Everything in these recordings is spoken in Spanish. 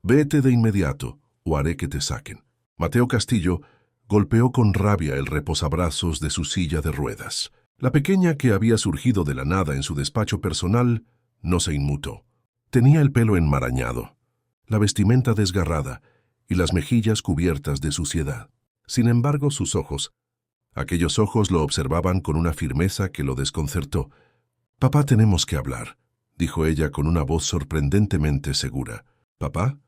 Vete de inmediato, o haré que te saquen. Mateo Castillo golpeó con rabia el reposabrazos de su silla de ruedas. La pequeña que había surgido de la nada en su despacho personal no se inmutó. Tenía el pelo enmarañado, la vestimenta desgarrada y las mejillas cubiertas de suciedad. Sin embargo, sus ojos, aquellos ojos lo observaban con una firmeza que lo desconcertó. «Papá, tenemos que hablar», dijo ella con una voz sorprendentemente segura. «¿Papá?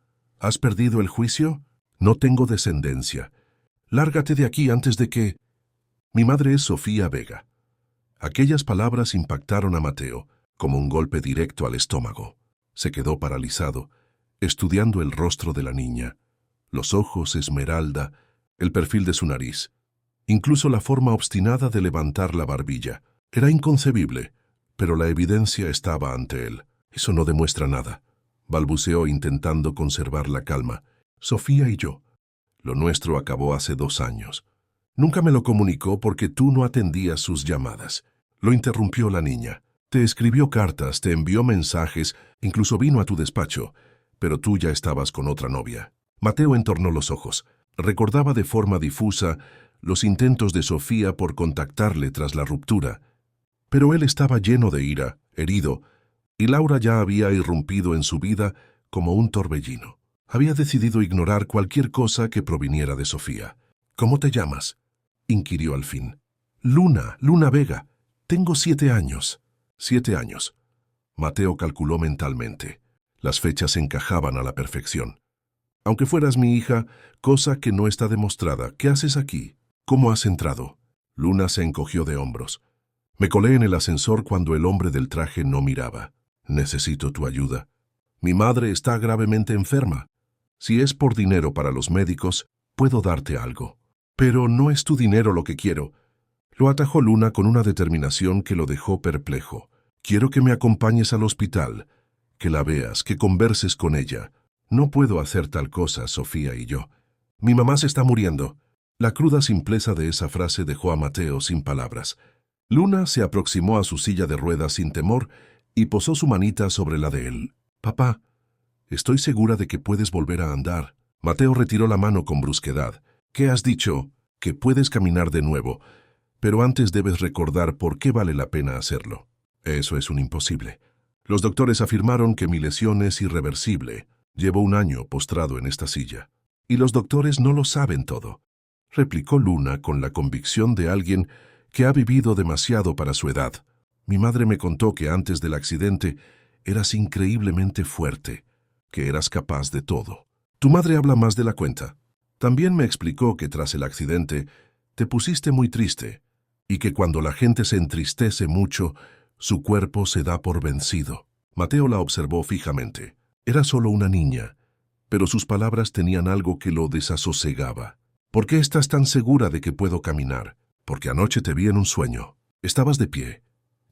¿Has perdido el juicio? No tengo descendencia. Lárgate de aquí antes de que...» «Mi madre es Sofía Vega». Aquellas palabras impactaron a Mateo como un golpe directo al estómago. Se quedó paralizado, estudiando el rostro de la niña, los ojos esmeralda, el perfil de su nariz, incluso la forma obstinada de levantar la barbilla. Era inconcebible, pero la evidencia estaba ante él. «Eso no demuestra nada», balbuceó intentando conservar la calma. «Sofía y yo. Lo nuestro acabó hace 2 años. Nunca me lo comunicó porque tú no atendías sus llamadas». Lo interrumpió la niña. «Te escribió cartas, te envió mensajes, incluso vino a tu despacho, pero tú ya estabas con otra novia». Mateo entornó los ojos. Recordaba de forma difusa los intentos de Sofía por contactarle tras la ruptura. Pero él estaba lleno de ira, herido, y Laura ya había irrumpido en su vida como un torbellino. Había decidido ignorar cualquier cosa que proviniera de Sofía. «¿Cómo te llamas?», inquirió al fin. «Luna Vega. Tengo 7 años». 7 años. Mateo calculó mentalmente. Las fechas encajaban a la perfección. «Aunque fueras mi hija, cosa que no está demostrada, ¿qué haces aquí? ¿Cómo has entrado?». Luna se encogió de hombros. «Me colé en el ascensor cuando el hombre del traje no miraba. Necesito tu ayuda. Mi madre está gravemente enferma. Si es por dinero para los médicos, puedo darte algo». «Pero no es tu dinero lo que quiero», lo atajó Luna con una determinación que lo dejó perplejo. «Quiero que me acompañes al hospital, que la veas, que converses con ella. No puedo hacer tal cosa, Sofía y yo. Mi mamá se está muriendo». La cruda simpleza de esa frase dejó a Mateo sin palabras. Luna se aproximó a su silla de ruedas sin temor y posó su manita sobre la de él. «Papá, estoy segura de que puedes volver a andar». Mateo retiró la mano con brusquedad. «¿Qué has dicho?» «Que puedes caminar de nuevo. Pero antes debes recordar por qué vale la pena hacerlo». «Eso es un imposible. Los doctores afirmaron que mi lesión es irreversible. Llevo 1 año postrado en esta silla». «Y los doctores no lo saben todo», replicó Luna con la convicción de alguien que ha vivido demasiado para su edad. «Mi madre me contó que antes del accidente eras increíblemente fuerte, que eras capaz de todo. Tu madre habla más de la cuenta. También me explicó que tras el accidente te pusiste muy triste y que cuando la gente se entristece mucho, su cuerpo se da por vencido». Mateo la observó fijamente. Era solo una niña, pero sus palabras tenían algo que lo desasosegaba. «¿Por qué estás tan segura de que puedo caminar?» «Porque anoche te vi en un sueño. Estabas de pie,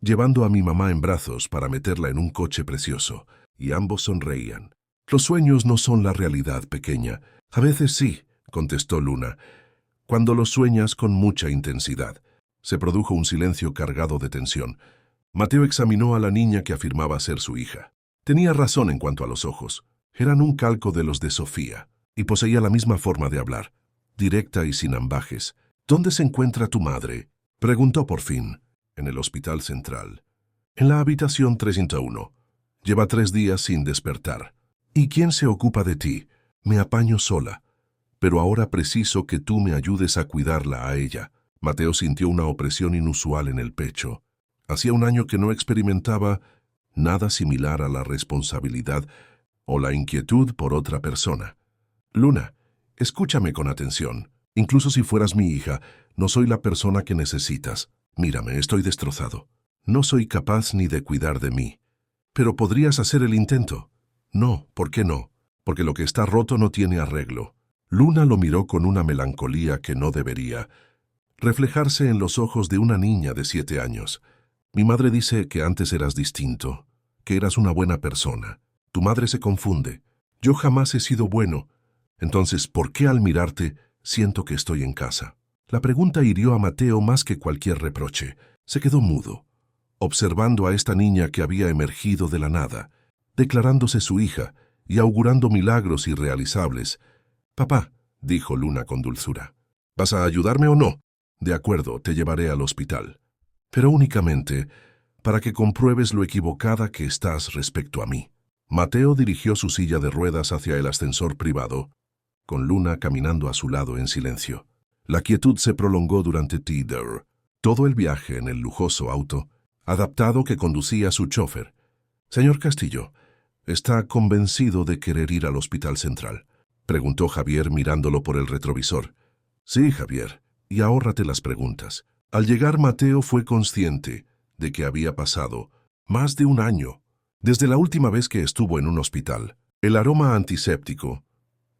llevando a mi mamá en brazos para meterla en un coche precioso, y ambos sonreían». «Los sueños no son la realidad, pequeña». «A veces sí», contestó Luna, «cuando los sueñas con mucha intensidad». Se produjo un silencio cargado de tensión. Mateo examinó a la niña que afirmaba ser su hija. Tenía razón en cuanto a los ojos. Eran un calco de los de Sofía, y poseía la misma forma de hablar, directa y sin ambajes. «¿Dónde se encuentra tu madre?», preguntó por fin. «En el Hospital Central. En la habitación 301. Lleva 3 días sin despertar». «¿Y quién se ocupa de ti?». «Me apaño sola. Pero ahora preciso que tú me ayudes a cuidarla a ella». Mateo sintió una opresión inusual en el pecho. Hacía 1 año que no experimentaba nada similar a la responsabilidad o la inquietud por otra persona. «Luna, escúchame con atención. Incluso si fueras mi hija, no soy la persona que necesitas. Mírame, estoy destrozado. No soy capaz ni de cuidar de mí. Pero podrías hacer el intento». «No, ¿por qué no? Porque lo que está roto no tiene arreglo». Luna lo miró con una melancolía que no debería reflejarse en los ojos de una niña de 7 años. «Mi madre dice que antes eras distinto, que eras una buena persona. Tu madre se confunde. Yo jamás he sido bueno. Entonces, ¿por qué al mirarte siento que estoy en casa?» La pregunta hirió a Mateo más que cualquier reproche. Se quedó mudo, observando a esta niña que había emergido de la nada, declarándose su hija y augurando milagros irrealizables. «Papá», dijo Luna con dulzura, «¿vas a ayudarme o no? De acuerdo, te llevaré al hospital. Pero únicamente para que compruebes lo equivocada que estás respecto a mí». Mateo dirigió su silla de ruedas hacia el ascensor privado, con Luna caminando a su lado en silencio. La quietud se prolongó durante todo el viaje en el lujoso auto adaptado que conducía su chofer. «Señor Castillo, ¿está convencido de querer ir al Hospital Central?», preguntó Javier mirándolo por el retrovisor. «Sí, Javier, y ahórrate las preguntas». Al llegar, Mateo fue consciente de que había pasado más de un año desde la última vez que estuvo en un hospital. El aroma antiséptico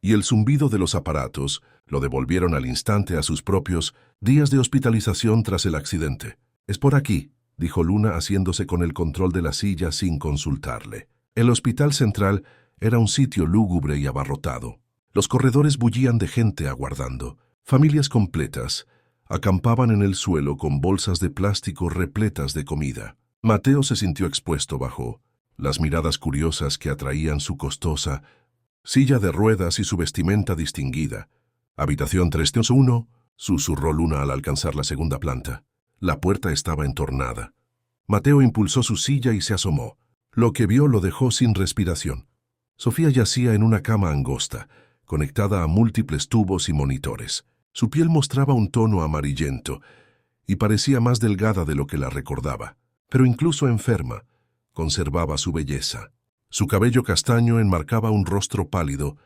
y el zumbido de los aparatos lo devolvieron al instante a sus propios días de hospitalización tras el accidente. «Es por aquí», dijo Luna haciéndose con el control de la silla sin consultarle. El Hospital Central era un sitio lúgubre y abarrotado. Los corredores bullían de gente aguardando. Familias completas acampaban en el suelo con bolsas de plástico repletas de comida. Mateo se sintió expuesto bajo las miradas curiosas que atraían su costosa silla de ruedas y su vestimenta distinguida. «Habitación 301», susurró Luna al alcanzar la segunda planta. La puerta estaba entornada. Mateo impulsó su silla y se asomó. Lo que vio lo dejó sin respiración. Sofía yacía en una cama angosta, conectada a múltiples tubos y monitores. Su piel mostraba un tono amarillento y parecía más delgada de lo que la recordaba, pero incluso enferma, conservaba su belleza. Su cabello castaño enmarcaba un rostro pálido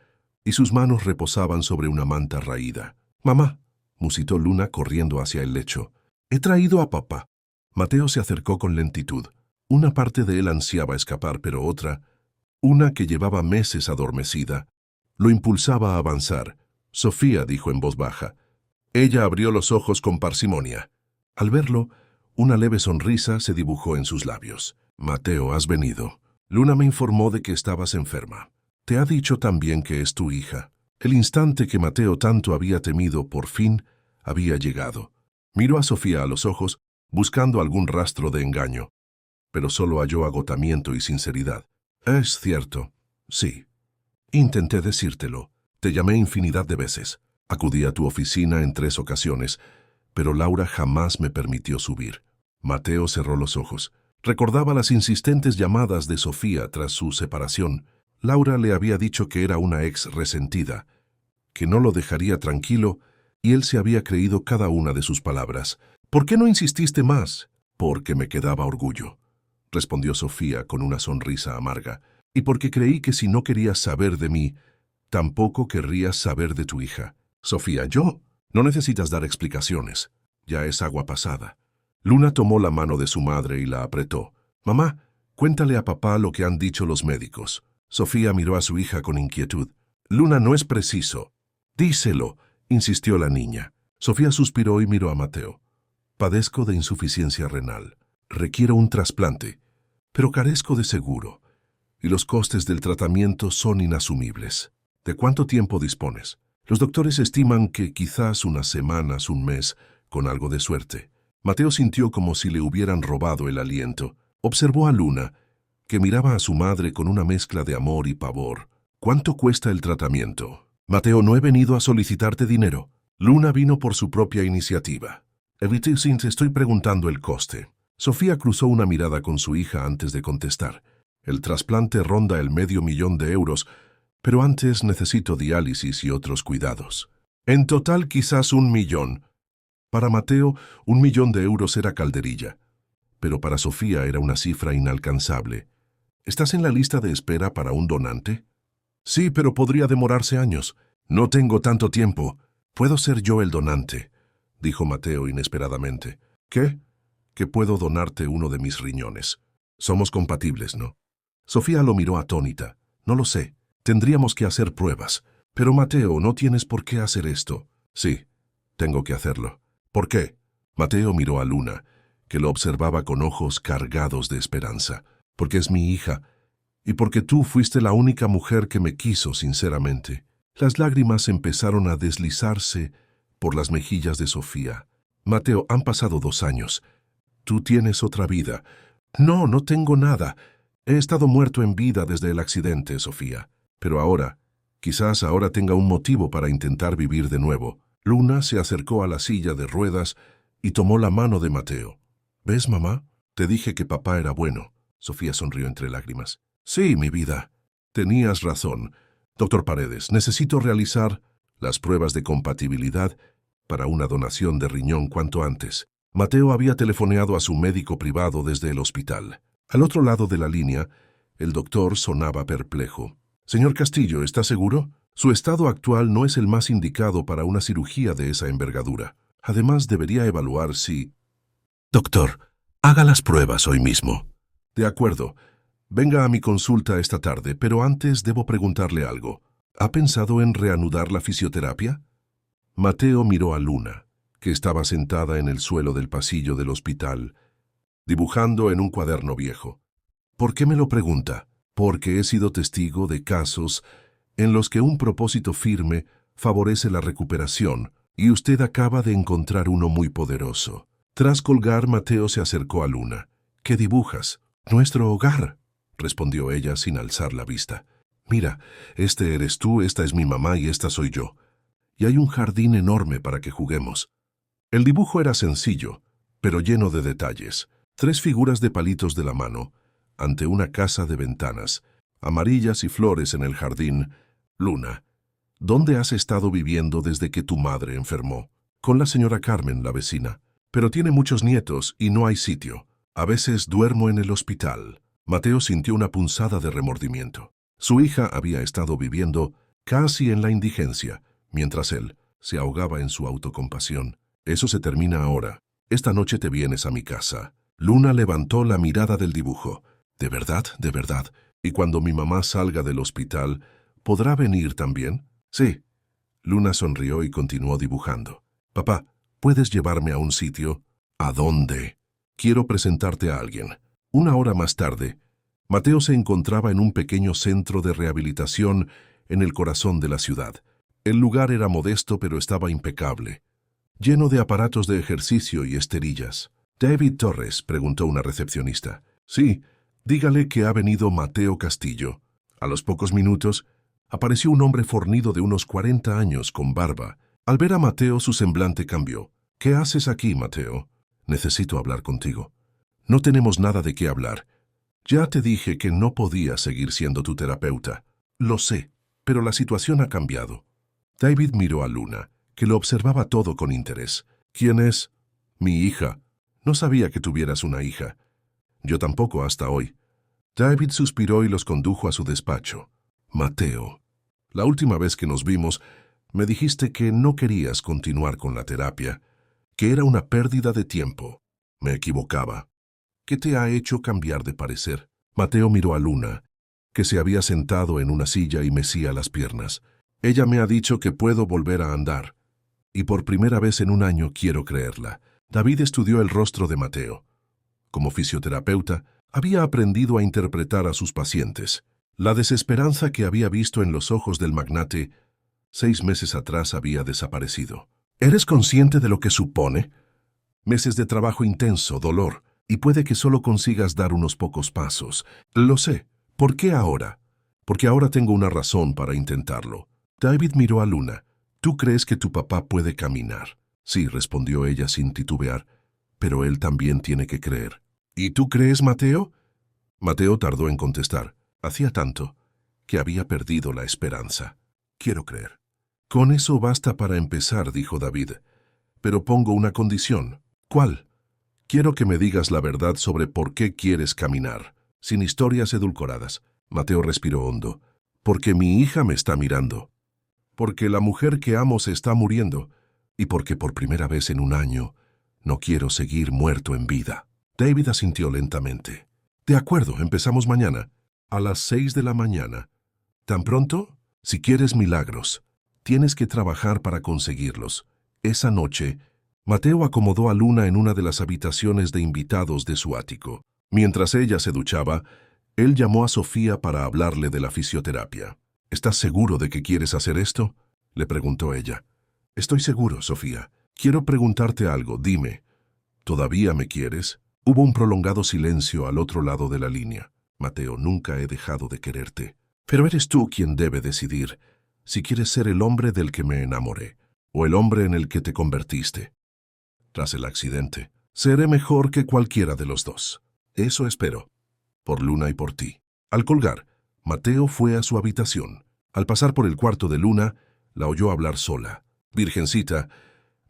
y sus manos reposaban sobre una manta raída. «Mamá», musitó Luna corriendo hacia el lecho, «he traído a papá». Mateo se acercó con lentitud. Una parte de él ansiaba escapar, pero otra, una que llevaba meses adormecida, lo impulsaba a avanzar. «Sofía», dijo en voz baja. Ella abrió los ojos con parsimonia. Al verlo, una leve sonrisa se dibujó en sus labios. «Mateo, has venido. Luna me informó de que estabas enferma. Te ha dicho también que es tu hija». El instante que Mateo tanto había temido por fin había llegado. Miró a Sofía a los ojos, buscando algún rastro de engaño, pero solo halló agotamiento y sinceridad. «Es cierto, sí. Intenté decírtelo. Te llamé infinidad de veces. Acudí a tu oficina en 3 ocasiones, pero Laura jamás me permitió subir». Mateo cerró los ojos. Recordaba las insistentes llamadas de Sofía tras su separación. Laura le había dicho que era una ex resentida, que no lo dejaría tranquilo, y él se había creído cada una de sus palabras. «¿Por qué no insististe más?» «Porque me quedaba orgullo», respondió Sofía con una sonrisa amarga, «y porque creí que si no querías saber de mí, tampoco querrías saber de tu hija». «Sofía, no necesitas dar explicaciones. Ya es agua pasada». Luna tomó la mano de su madre y la apretó. «Mamá, cuéntale a papá lo que han dicho los médicos». Sofía miró a su hija con inquietud. «Luna, no es preciso». «Díselo», insistió la niña. Sofía suspiró y miró a Mateo. «Padezco de insuficiencia renal. Requiero un trasplante, pero carezco de seguro, y los costes del tratamiento son inasumibles. ¿De cuánto tiempo dispones?» «Los doctores estiman que quizás unas semanas, un mes, con algo de suerte». Mateo sintió como si le hubieran robado el aliento. Observó a Luna, que miraba a su madre con una mezcla de amor y pavor. «¿Cuánto cuesta el tratamiento?» «Mateo, no he venido a solicitarte dinero». Luna vino por su propia iniciativa. «Estoy preguntando el coste». Sofía cruzó una mirada con su hija antes de contestar. «El trasplante ronda el $500,000, pero antes necesito diálisis y otros cuidados. En total quizás 1 millón». Para Mateo, $1.000.000 era calderilla, pero para Sofía era una cifra inalcanzable. «¿Estás en la lista de espera para un donante?» «Sí, pero podría demorarse años. No tengo tanto tiempo. Puedo ser yo el donante», dijo Mateo inesperadamente. «¿Qué?» «Que puedo donarte uno de mis riñones. Somos compatibles, ¿no?» Sofía lo miró atónita. «No lo sé. Tendríamos que hacer pruebas. Pero Mateo, no tienes por qué hacer esto». «Sí, tengo que hacerlo». «¿Por qué?» Mateo miró a Luna, que lo observaba con ojos cargados de esperanza. «Porque es mi hija, y porque tú fuiste la única mujer que me quiso sinceramente». Las lágrimas empezaron a deslizarse por las mejillas de Sofía. «Mateo, han pasado 2 años. Tú tienes otra vida». «No, no tengo nada. He estado muerto en vida desde el accidente, Sofía». Pero ahora, quizás ahora tenga un motivo para intentar vivir de nuevo. Luna se acercó a la silla de ruedas y tomó la mano de Mateo. ¿Ves, mamá? Te dije que papá era bueno. Sofía sonrió entre lágrimas. Sí, mi vida. Tenías razón. Doctor Paredes, necesito realizar las pruebas de compatibilidad para una donación de riñón cuanto antes. Mateo había telefoneado a su médico privado desde el hospital. Al otro lado de la línea, el doctor sonaba perplejo. Señor Castillo, ¿está seguro? Su estado actual no es el más indicado para una cirugía de esa envergadura. Además, debería evaluar si... Doctor, haga las pruebas hoy mismo. De acuerdo. Venga a mi consulta esta tarde, pero antes debo preguntarle algo. ¿Ha pensado en reanudar la fisioterapia? Mateo miró a Luna, que estaba sentada en el suelo del pasillo del hospital, dibujando en un cuaderno viejo. ¿Por qué me lo pregunta? Porque he sido testigo de casos en los que un propósito firme favorece la recuperación, y usted acaba de encontrar uno muy poderoso. Tras colgar, Mateo se acercó a Luna. ¿Qué dibujas? Nuestro hogar, respondió ella sin alzar la vista. Mira, este eres tú, esta es mi mamá y esta soy yo. Y hay un jardín enorme para que juguemos. El dibujo era sencillo, pero lleno de detalles. 3 figuras de palitos de la mano, ante una casa de ventanas, amarillas y flores en el jardín. Luna, ¿dónde has estado viviendo desde que tu madre enfermó? Con la señora Carmen, la vecina. Pero tiene muchos nietos y no hay sitio. A veces duermo en el hospital. Mateo sintió una punzada de remordimiento. Su hija había estado viviendo casi en la indigencia, mientras él se ahogaba en su autocompasión. Eso se termina ahora. Esta noche te vienes a mi casa. Luna levantó la mirada del dibujo. ¿De verdad? ¿De verdad? ¿Y cuando mi mamá salga del hospital, podrá venir también? Sí. Luna sonrió y continuó dibujando. Papá, ¿puedes llevarme a un sitio? ¿A dónde? Quiero presentarte a alguien. 1 hora más tarde, Mateo se encontraba en un pequeño centro de rehabilitación en el corazón de la ciudad. El lugar era modesto pero estaba impecable, lleno de aparatos de ejercicio y esterillas. «¿David Torres?», preguntó una recepcionista. «Sí, dígale que ha venido Mateo Castillo». A los pocos minutos, apareció un hombre fornido de unos 40 años con barba. Al ver a Mateo, su semblante cambió. «¿Qué haces aquí, Mateo?» «Necesito hablar contigo». «No tenemos nada de qué hablar. Ya te dije que no podía seguir siendo tu terapeuta». «Lo sé, pero la situación ha cambiado». David miró a Luna, que lo observaba todo con interés. «¿Quién es?» «Mi hija. No sabía que tuvieras una hija». «Yo tampoco hasta hoy». David suspiró y los condujo a su despacho. «Mateo, la última vez que nos vimos, me dijiste que no querías continuar con la terapia, que era una pérdida de tiempo». «Me equivocaba». «¿Qué te ha hecho cambiar de parecer?» Mateo miró a Luna, que se había sentado en una silla y mecía las piernas. «Ella me ha dicho que puedo volver a andar, y por primera vez en un año quiero creerla». David estudió el rostro de Mateo. Como fisioterapeuta, había aprendido a interpretar a sus pacientes. La desesperanza que había visto en los ojos del magnate 6 meses atrás había desaparecido. «¿Eres consciente de lo que supone? Meses de trabajo intenso, dolor, y puede que solo consigas dar unos pocos pasos». «Lo sé. ¿Por qué ahora?» «Porque ahora tengo una razón para intentarlo». David miró a Luna. «¿Tú crees que tu papá puede caminar?» «Sí», respondió ella sin titubear, «pero él también tiene que creer». «¿Y tú crees, Mateo?» Mateo tardó en contestar. Hacía tanto que había perdido la esperanza. «Quiero creer». «Con eso basta para empezar», dijo David. «Pero pongo una condición». «¿Cuál?» «Quiero que me digas la verdad sobre por qué quieres caminar, sin historias edulcoradas». Mateo respiró hondo. «Porque mi hija me está mirando. Porque la mujer que amo se está muriendo. Y porque por primera vez en 1 año no quiero seguir muerto en vida». David asintió lentamente. «De acuerdo, empezamos mañana, a las 6 de la mañana. ¿Tan pronto? Si quieres milagros, tienes que trabajar para conseguirlos». Esa noche, Mateo acomodó a Luna en una de las habitaciones de invitados de su ático. Mientras ella se duchaba, él llamó a Sofía para hablarle de la fisioterapia. «¿Estás seguro de que quieres hacer esto?», le preguntó ella. «Estoy seguro, Sofía. Quiero preguntarte algo, dime. ¿Todavía me quieres?» Hubo un prolongado silencio al otro lado de la línea. «Mateo, nunca he dejado de quererte». Pero eres tú quien debe decidir si quieres ser el hombre del que me enamoré o el hombre en el que te convertiste. Tras el accidente, seré mejor que cualquiera de los dos. Eso espero, por Luna y por ti. Al colgar, Mateo fue a su habitación. Al pasar por el cuarto de Luna, la oyó hablar sola. Virgencita,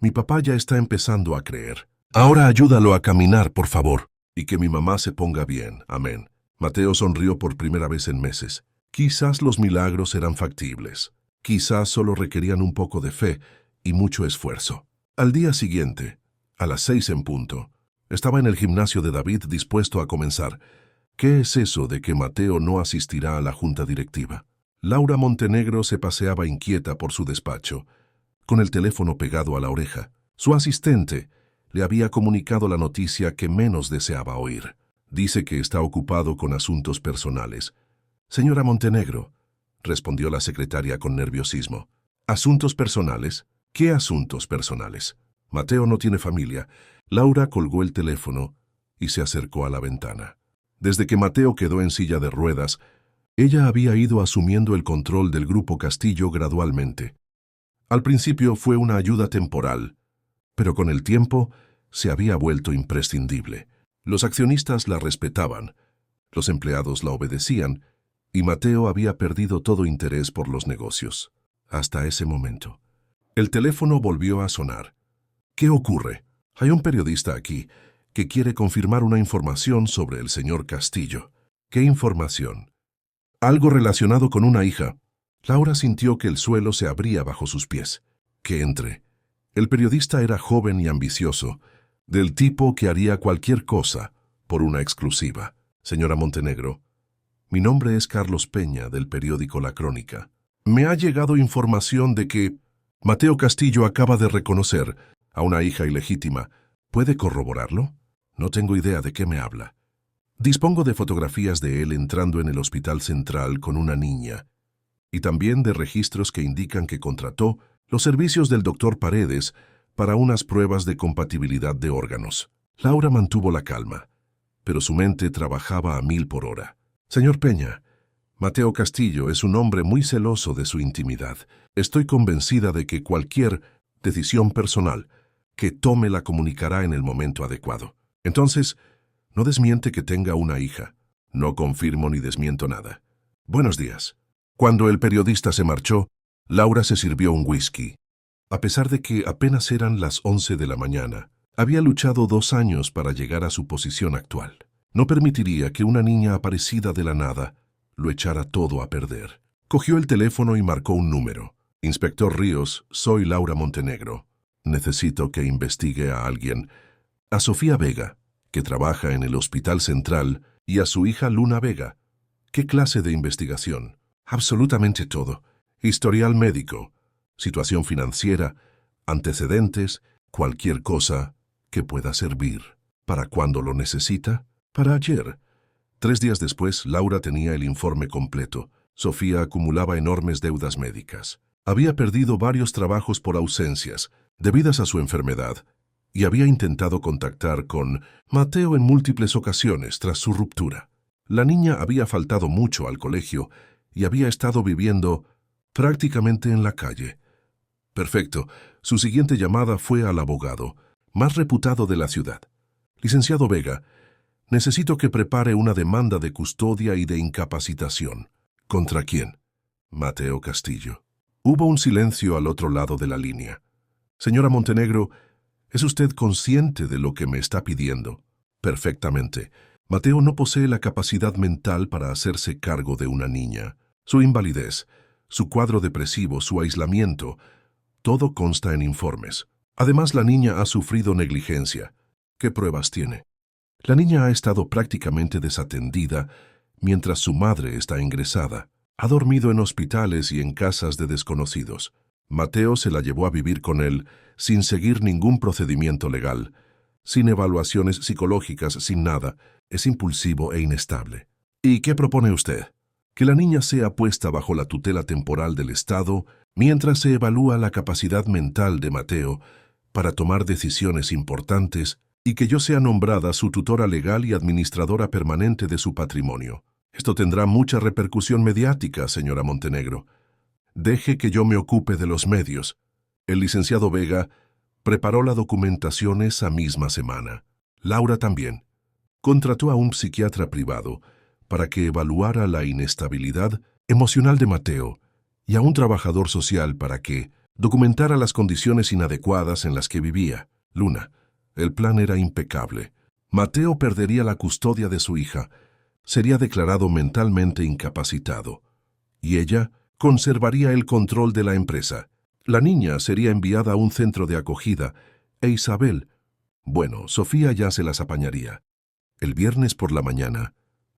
mi papá ya está empezando a creer. Ahora ayúdalo a caminar, por favor, y que mi mamá se ponga bien. Amén. Mateo sonrió por primera vez en meses. Quizás los milagros eran factibles. Quizás solo requerían un poco de fe y mucho esfuerzo. Al día siguiente, a las 6 en punto, estaba en el gimnasio de David dispuesto a comenzar. ¿Qué es eso de que Mateo no asistirá a la junta directiva? Laura Montenegro se paseaba inquieta por su despacho, con el teléfono pegado a la oreja. Su asistente le había comunicado la noticia que menos deseaba oír. Dice que está ocupado con asuntos personales. Señora Montenegro, respondió la secretaria con nerviosismo. ¿Asuntos personales? ¿Qué asuntos personales? Mateo no tiene familia. Laura colgó el teléfono y se acercó a la ventana. Desde que Mateo quedó en silla de ruedas, ella había ido asumiendo el control del Grupo Castillo gradualmente. Al principio fue una ayuda temporal, pero con el tiempo se había vuelto imprescindible. Los accionistas la respetaban, los empleados la obedecían, y Mateo había perdido todo interés por los negocios. Hasta ese momento. El teléfono volvió a sonar. ¿Qué ocurre? Hay un periodista aquí que quiere confirmar una información sobre el señor Castillo. ¿Qué información? Algo relacionado con una hija. Laura sintió que el suelo se abría bajo sus pies. Que entre. El periodista era joven y ambicioso, del tipo que haría cualquier cosa por una exclusiva. Señora Montenegro, mi nombre es Carlos Peña, del periódico La Crónica. Me ha llegado información de que Mateo Castillo acaba de reconocer a una hija ilegítima. ¿Puede corroborarlo? No tengo idea de qué me habla. Dispongo de fotografías de él entrando en el Hospital Central con una niña, y también de registros que indican que contrató los servicios del doctor Paredes para unas pruebas de compatibilidad de órganos. Laura mantuvo la calma, pero su mente trabajaba a 1000 por hora. Señor Peña, Mateo Castillo es un hombre muy celoso de su intimidad. Estoy convencida de que cualquier decisión personal que tome la comunicará en el momento adecuado. Entonces, no desmiente que tenga una hija. No confirmo ni desmiento nada. Buenos días. Cuando el periodista se marchó, Laura se sirvió un whisky. A pesar de que apenas eran las 11 de la mañana, había luchado 2 años para llegar a su posición actual. No permitiría que una niña aparecida de la nada lo echara todo a perder. Cogió el teléfono y marcó un número. Inspector Ríos, soy Laura Montenegro. Necesito que investigue a alguien. A Sofía Vega, que trabaja en el Hospital Central, y a su hija Luna Vega. ¿Qué clase de investigación? Absolutamente todo. Historial médico, situación financiera, antecedentes, cualquier cosa que pueda servir. ¿Para cuándo lo necesita? Para ayer. 3 días después, Laura tenía el informe completo. Sofía acumulaba enormes deudas médicas. Había perdido varios trabajos por ausencias, debidas a su enfermedad, y había intentado contactar con Mateo en múltiples ocasiones tras su ruptura. La niña había faltado mucho al colegio y había estado viviendo prácticamente en la calle. Perfecto. Su siguiente llamada fue al abogado, más reputado de la ciudad. Licenciado Vega, necesito que prepare una demanda de custodia y de incapacitación. ¿Contra quién? Mateo Castillo. Hubo un silencio al otro lado de la línea. Señora Montenegro, ¿es usted consciente de lo que me está pidiendo? Perfectamente. Mateo no posee la capacidad mental para hacerse cargo de una niña. Su invalidez, su cuadro depresivo, su aislamiento, todo consta en informes. Además, la niña ha sufrido negligencia. ¿Qué pruebas tiene? La niña ha estado prácticamente desatendida mientras su madre está ingresada. Ha dormido en hospitales y en casas de desconocidos. Mateo se la llevó a vivir con él sin seguir ningún procedimiento legal, sin evaluaciones psicológicas, sin nada. Es impulsivo e inestable. ¿Y qué propone usted? Que la niña sea puesta bajo la tutela temporal del Estado mientras se evalúa la capacidad mental de Mateo para tomar decisiones importantes y que yo sea nombrada su tutora legal y administradora permanente de su patrimonio. Esto tendrá mucha repercusión mediática, señora Montenegro. Deje que yo me ocupe de los medios. El licenciado Vega preparó la documentación esa misma semana. Laura también. Contrató a un psiquiatra privado para que evaluara la inestabilidad emocional de Mateo y a un trabajador social para que documentara las condiciones inadecuadas en las que vivía. Luna, el plan era impecable. Mateo perdería la custodia de su hija, sería declarado mentalmente incapacitado, y ella conservaría el control de la empresa. La niña sería enviada a un centro de acogida, e Isabel, bueno, Sofía ya se las apañaría. El viernes por la mañana,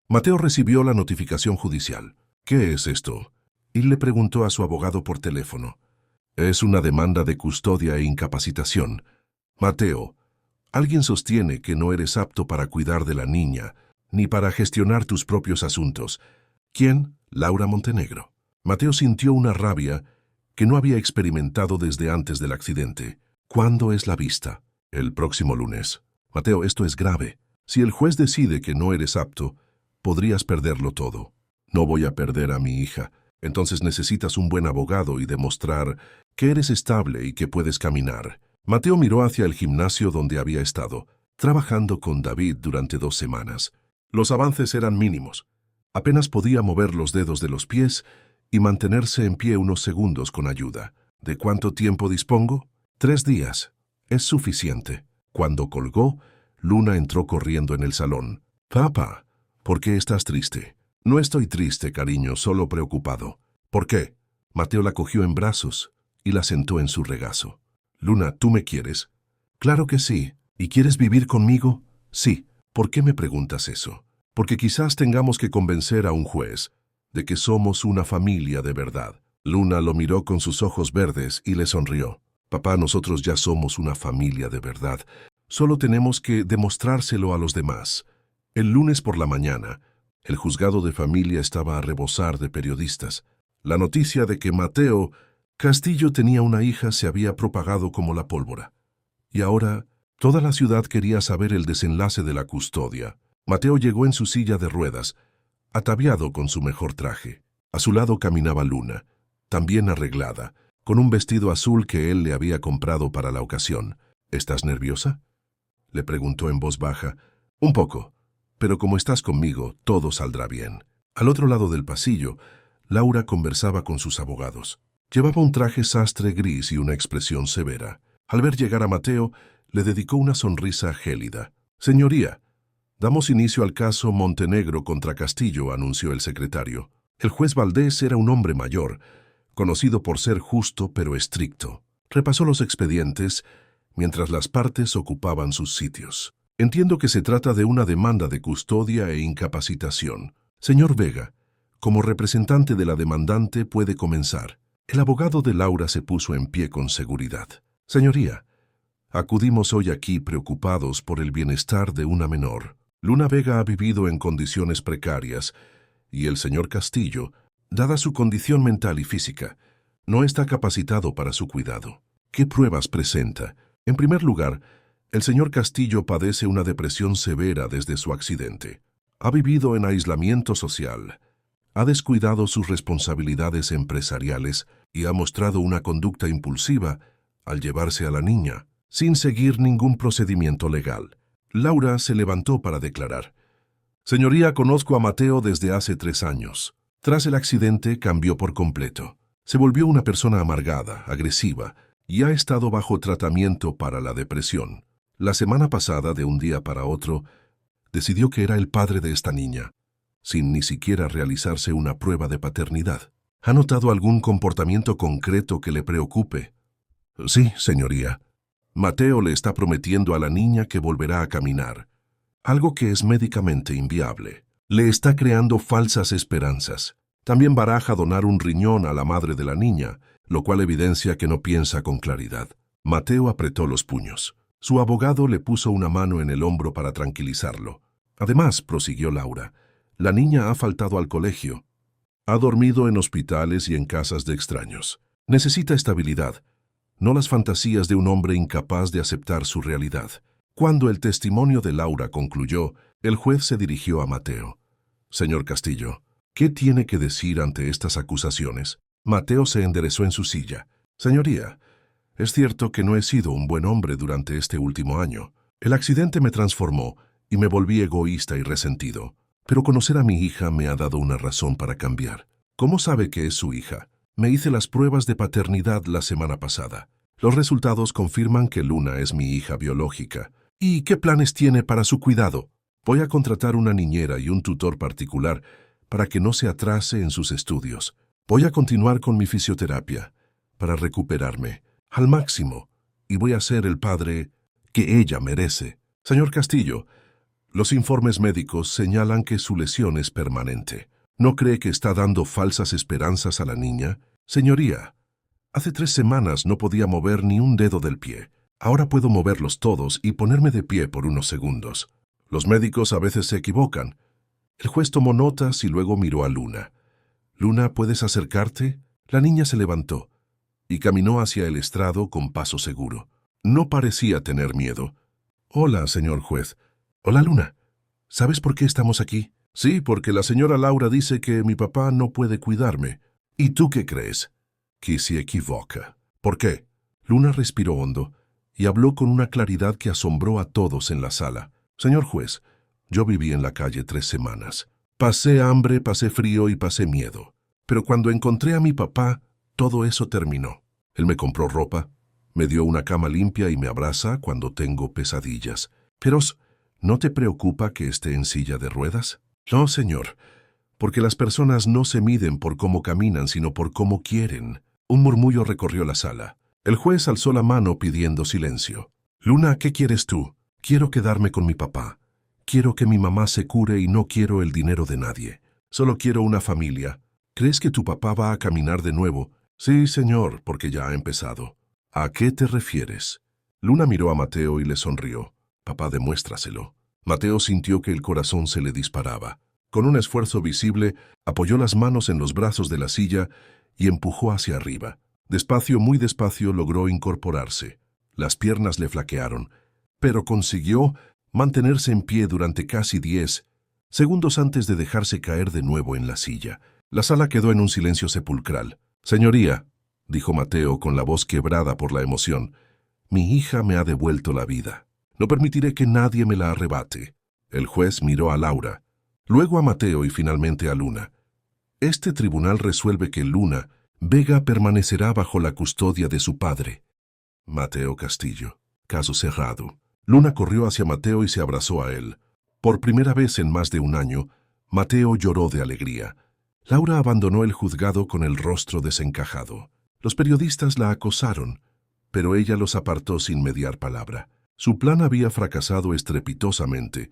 Mateo recibió la notificación judicial. ¿Qué es esto? Y le preguntó a su abogado por teléfono. Es una demanda de custodia e incapacitación. Mateo, alguien sostiene que no eres apto para cuidar de la niña, ni para gestionar tus propios asuntos. ¿Quién? Laura Montenegro. Mateo sintió una rabia que no había experimentado desde antes del accidente. ¿Cuándo es la vista? El próximo lunes. Mateo, esto es grave. Si el juez decide que no eres apto, podrías perderlo todo. No voy a perder a mi hija. Entonces necesitas un buen abogado y demostrar que eres estable y que puedes caminar. Mateo miró hacia el gimnasio donde había estado, trabajando con David durante 2 semanas. Los avances eran mínimos. Apenas podía mover los dedos de los pies y mantenerse en pie unos segundos con ayuda. ¿De cuánto tiempo dispongo? 3 días. Es suficiente. Cuando colgó, Luna entró corriendo en el salón. Papá, ¿por qué estás triste? No estoy triste, cariño, solo preocupado. ¿Por qué? Mateo la cogió en brazos y la sentó en su regazo. Luna, ¿tú me quieres? Claro que sí. ¿Y quieres vivir conmigo? Sí. ¿Por qué me preguntas eso? Porque quizás tengamos que convencer a un juez de que somos una familia de verdad. Luna lo miró con sus ojos verdes y le sonrió. Papá, nosotros ya somos una familia de verdad. Solo tenemos que demostrárselo a los demás. El lunes por la mañana, el juzgado de familia estaba a rebosar de periodistas. La noticia de que Mateo Castillo tenía una hija se había propagado como la pólvora. Y ahora, toda la ciudad quería saber el desenlace de la custodia. Mateo llegó en su silla de ruedas, ataviado con su mejor traje. A su lado caminaba Luna, también arreglada, con un vestido azul que él le había comprado para la ocasión. ¿Estás nerviosa?, le preguntó en voz baja. Un poco, pero como estás conmigo, todo saldrá bien. Al otro lado del pasillo, Laura conversaba con sus abogados. Llevaba un traje sastre gris y una expresión severa. Al ver llegar a Mateo, le dedicó una sonrisa gélida. Señoría, damos inicio al caso Montenegro contra Castillo, anunció el secretario. El juez Valdés era un hombre mayor, conocido por ser justo pero estricto. Repasó los expedientes mientras las partes ocupaban sus sitios. Entiendo que se trata de una demanda de custodia e incapacitación. Señor Vega, como representante de la demandante puede comenzar. El abogado de Laura se puso en pie con seguridad. Señoría, acudimos hoy aquí preocupados por el bienestar de una menor. Luna Vega ha vivido en condiciones precarias y el señor Castillo, dada su condición mental y física, no está capacitado para su cuidado. ¿Qué pruebas presenta? En primer lugar, el señor Castillo padece una depresión severa desde su accidente. Ha vivido en aislamiento social, ha descuidado sus responsabilidades empresariales y ha mostrado una conducta impulsiva al llevarse a la niña, sin seguir ningún procedimiento legal. Laura se levantó para declarar. Señoría, conozco a Mateo desde hace 3 años. Tras el accidente cambió por completo. Se volvió una persona amargada, agresiva, y ha estado bajo tratamiento para la depresión. La semana pasada, de un día para otro, decidió que era el padre de esta niña, sin ni siquiera realizarse una prueba de paternidad. ¿Ha notado algún comportamiento concreto que le preocupe? Sí, señoría. Mateo le está prometiendo a la niña que volverá a caminar, algo que es médicamente inviable. Le está creando falsas esperanzas. También baraja donar un riñón a la madre de la niña, lo cual evidencia que no piensa con claridad. Mateo apretó los puños. Su abogado le puso una mano en el hombro para tranquilizarlo. Además, prosiguió Laura, la niña ha faltado al colegio. Ha dormido en hospitales y en casas de extraños. Necesita estabilidad, no las fantasías de un hombre incapaz de aceptar su realidad. Cuando el testimonio de Laura concluyó, el juez se dirigió a Mateo. Señor Castillo, ¿qué tiene que decir ante estas acusaciones? Mateo se enderezó en su silla. Señoría, es cierto que no he sido un buen hombre durante este último año. El accidente me transformó y me volví egoísta y resentido. Pero conocer a mi hija me ha dado una razón para cambiar. ¿Cómo sabe que es su hija? Me hice las pruebas de paternidad la semana pasada. Los resultados confirman que Luna es mi hija biológica. ¿Y qué planes tiene para su cuidado? Voy a contratar una niñera y un tutor particular para que no se atrase en sus estudios. Voy a continuar con mi fisioterapia para recuperarme al máximo y voy a ser el padre que ella merece. Señor Castillo, los informes médicos señalan que su lesión es permanente. ¿No cree que está dando falsas esperanzas a la niña? Señoría, hace 3 semanas no podía mover ni un dedo del pie. Ahora puedo moverlos todos y ponerme de pie por unos segundos. Los médicos a veces se equivocan. El juez tomó notas y luego miró a Luna. «Luna, ¿puedes acercarte?» La niña se levantó y caminó hacia el estrado con paso seguro. No parecía tener miedo. «Hola, señor juez». «Hola, Luna. ¿Sabes por qué estamos aquí?» «Sí, porque la señora Laura dice que mi papá no puede cuidarme». «¿Y tú qué crees?» «Que se equivoca». «¿Por qué?» Luna respiró hondo y habló con una claridad que asombró a todos en la sala. «Señor juez, yo viví en la calle 3 semanas. Pasé hambre, pasé frío y pasé miedo. Pero cuando encontré a mi papá, todo eso terminó. Él me compró ropa, me dio una cama limpia y me abraza cuando tengo pesadillas. Pero, ¿no te preocupa que esté en silla de ruedas?» «No, señor, porque las personas no se miden por cómo caminan, sino por cómo quieren». Un murmullo recorrió la sala. El juez alzó la mano pidiendo silencio. «Luna, ¿qué quieres tú?» «Quiero quedarme con mi papá. Quiero que mi mamá se cure y no quiero el dinero de nadie. Solo quiero una familia». «¿Crees que tu papá va a caminar de nuevo?» «Sí, señor, porque ya ha empezado». «¿A qué te refieres?» Luna miró a Mateo y le sonrió. «Papá, demuéstraselo». Mateo sintió que el corazón se le disparaba. Con un esfuerzo visible, apoyó las manos en los brazos de la silla y empujó hacia arriba. Despacio, muy despacio, logró incorporarse. Las piernas le flaquearon, pero consiguió mantenerse en pie durante casi 10 segundos antes de dejarse caer de nuevo en la silla. La sala quedó en un silencio sepulcral. «Señoría», dijo Mateo con la voz quebrada por la emoción, «mi hija me ha devuelto la vida. No permitiré que nadie me la arrebate». El juez miró a Laura, luego a Mateo y finalmente a Luna. «Este tribunal resuelve que Luna Vega permanecerá bajo la custodia de su padre». Mateo Castillo. Caso cerrado. Luna corrió hacia Mateo y se abrazó a él. Por primera vez en más de un año, Mateo lloró de alegría. Laura abandonó el juzgado con el rostro desencajado. Los periodistas la acosaron, pero ella los apartó sin mediar palabra. Su plan había fracasado estrepitosamente,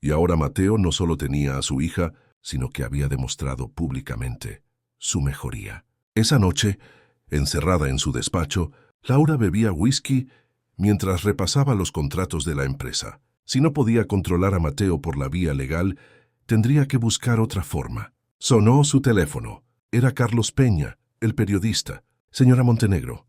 y ahora Mateo no solo tenía a su hija, sino que había demostrado públicamente su mejoría. Esa noche, encerrada en su despacho, Laura bebía whisky mientras repasaba los contratos de la empresa. Si no podía controlar a Mateo por la vía legal, tendría que buscar otra forma. Sonó su teléfono. Era Carlos Peña, el periodista. «Señora Montenegro,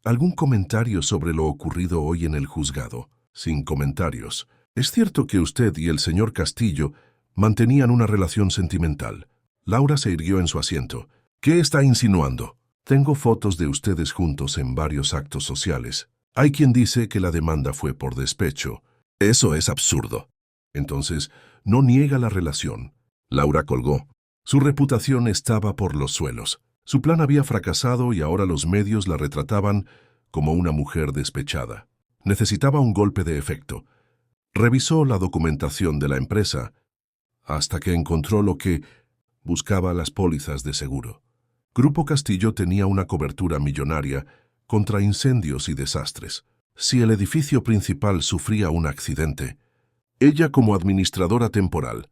¿algún comentario sobre lo ocurrido hoy en el juzgado?» «Sin comentarios. Es cierto que usted y el señor Castillo mantenían una relación sentimental». Laura se irguió en su asiento. «¿Qué está insinuando?» «Tengo fotos de ustedes juntos en varios actos sociales. Hay quien dice que la demanda fue por despecho». «Eso es absurdo». «Entonces, no niega la relación». Laura colgó. Su reputación estaba por los suelos. Su plan había fracasado y ahora los medios la retrataban como una mujer despechada. Necesitaba un golpe de efecto. Revisó la documentación de la empresa hasta que encontró lo que buscaba: las pólizas de seguro. Grupo Castillo tenía una cobertura millonaria contra incendios y desastres. Si el edificio principal sufría un accidente, ella, como administradora temporal,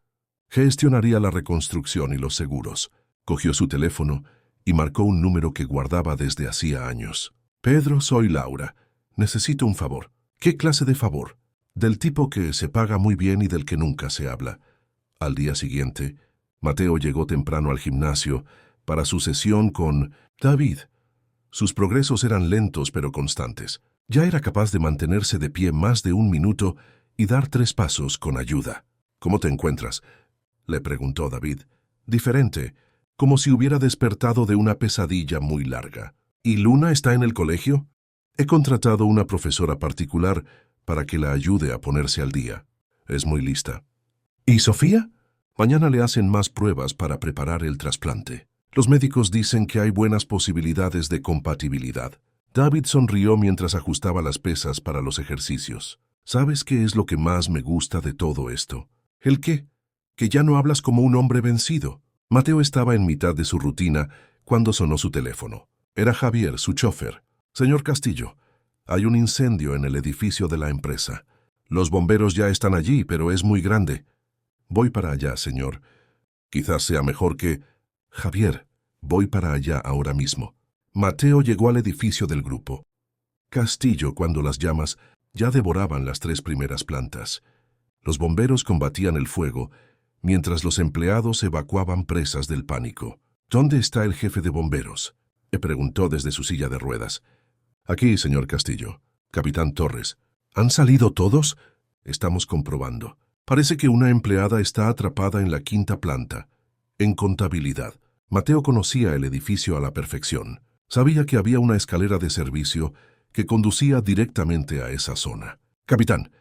gestionaría la reconstrucción y los seguros. Cogió su teléfono y marcó un número que guardaba desde hacía años. «Pedro, soy Laura. Necesito un favor». «¿Qué clase de favor?» «Del tipo que se paga muy bien y del que nunca se habla». Al día siguiente, Mateo llegó temprano al gimnasio para su sesión con David. Sus progresos eran lentos pero constantes. Ya era capaz de mantenerse de pie más de 1 minuto y dar 3 pasos con ayuda. «¿Cómo te encuentras?» le preguntó David. Diferente, como si hubiera despertado de una pesadilla muy larga. ¿Y Luna está en el colegio? He contratado una profesora particular para que la ayude a ponerse al día. Es muy lista. ¿Y Sofía? Mañana le hacen más pruebas para preparar el trasplante. Los médicos dicen que hay buenas posibilidades de compatibilidad. David sonrió mientras ajustaba las pesas para los ejercicios. ¿Sabes qué es lo que más me gusta de todo esto? ¿El qué? Que ya no hablas como un hombre vencido. Mateo estaba en mitad de su rutina cuando sonó su teléfono. Era Javier, su chofer. Señor Castillo, hay un incendio en el edificio de la empresa. Los bomberos ya están allí, pero es muy grande. Voy para allá, señor. Quizás sea mejor que... Javier, voy para allá ahora mismo. Mateo llegó al edificio del grupo. Castillo, cuando las llamas ya devoraban las 3 primeras plantas. Los bomberos combatían el fuego, mientras los empleados evacuaban presas del pánico. ¿Dónde está el jefe de bomberos?, le preguntó desde su silla de ruedas. Aquí, señor Castillo. Capitán Torres. ¿Han salido todos? Estamos comprobando. Parece que una empleada está atrapada en la 5ª planta, en contabilidad. Mateo conocía el edificio a la perfección. Sabía que había una escalera de servicio que conducía directamente a esa zona. Capitán,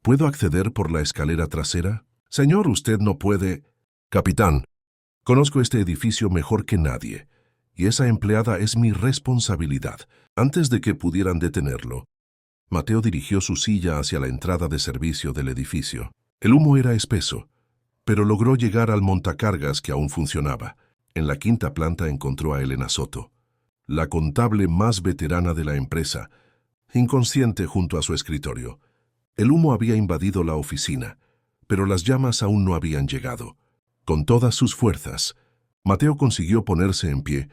¿puedo acceder por la escalera trasera? Señor, usted no puede... Capitán, conozco este edificio mejor que nadie, y esa empleada es mi responsabilidad. Antes de que pudieran detenerlo, Mateo dirigió su silla hacia la entrada de servicio del edificio. El humo era espeso, pero logró llegar al montacargas que aún funcionaba. En la 5ª planta encontró a Elena Soto, la contable más veterana de la empresa, inconsciente junto a su escritorio. El humo había invadido la oficina, pero las llamas aún no habían llegado. Con todas sus fuerzas, Mateo consiguió ponerse en pie